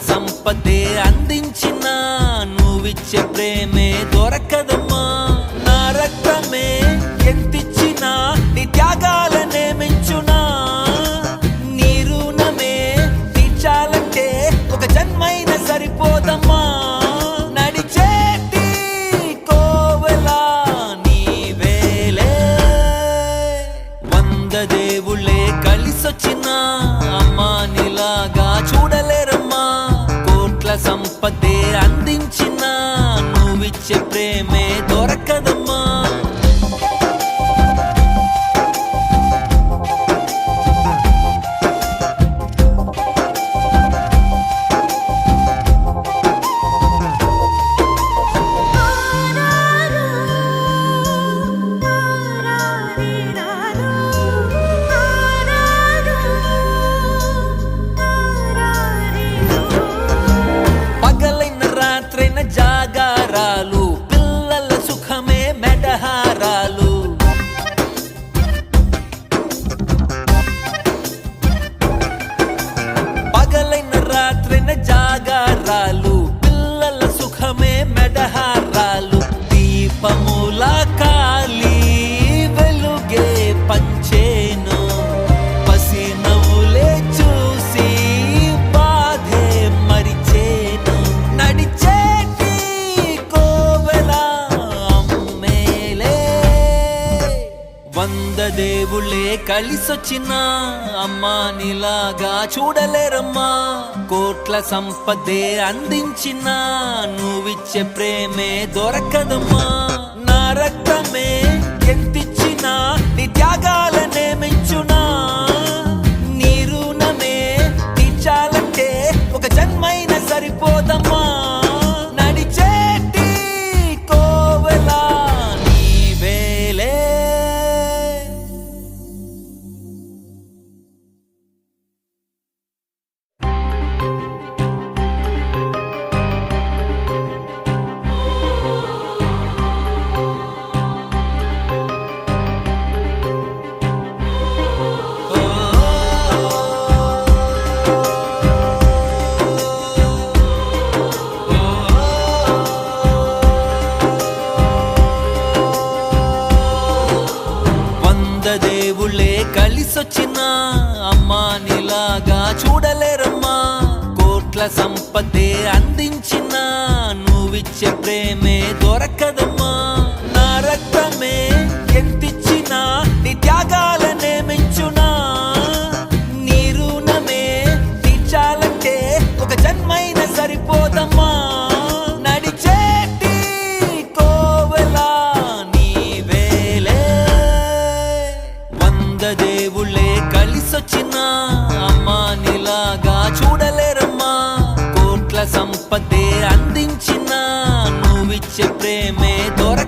సంపదే అందించిన నువ్విచ్చే ప్రేమే దొరకదమ్మా. నా రక్తమే ఎంతిచ్చినా నీ త్యాగాలనే మించునా. నీ రుణమే తీర్చాలంటే ఒక జన్మైన సరిపోదమ్మా. నడిచేటి కోవెలా నీవేలే. 100 దేవుళ్ళే కలిసొచ్చినా అమ్మా నీలాగా చూడలేరమ్మా. కోట్ల సంపదే అందించిన నువ్విచ్చే ప్రేమే దొరకదమ్మా. జాగారాలు పిల్లల సుఖమే మెడహారాలు. పగలైన రాత్రైన జాగారాలు పిల్లల సుఖమే మెడహారాలు. దీపముల కాలి వెలుగే పంచేను. పసి నవ్వులే చూసి బాధే మరిచేను. నడిచే 100 దేవుళ్ళే కలిసొచ్చినా అమ్మా నీలాగా చూడలేరమ్మా. కోట్ల సంపదే అందించిన నువ్విచ్చే ప్రేమే దొరకదమ్మా. నా రక్తమే ఎంతిచ్చినా నీ త్యాగాలనే మించునా. నీ రుణమే తీర్చాలంటే ఒక జన్మైన సరిపోదమ్మా. నడిచేటి కోవెలా నీవేలే. దేవుళ్ళే కలిసొచ్చినా అమ్మా నీలాగా చూడలేరమ్మా. కోట్ల సంపదే అందించిన నువ్విచ్చే ప్రేమే దొరకదమ్మా. నా రక్తమే ఎంతిచ్చినా నీ త్యాగాలనే మించునా. నీ రుణమే తీర్చాలంటే ఒక జన్మైన సరిపోదమ్మా. నడిచేటి కోవెలా నీవేలే. 100 దేవుళ్ళే కలిసొచ్చినా అమ్మా నీలాగా చూడలేరమ్మా. కోట్ల సంపదే అందించిన నువ్విచ్చే ప్రేమే దొరక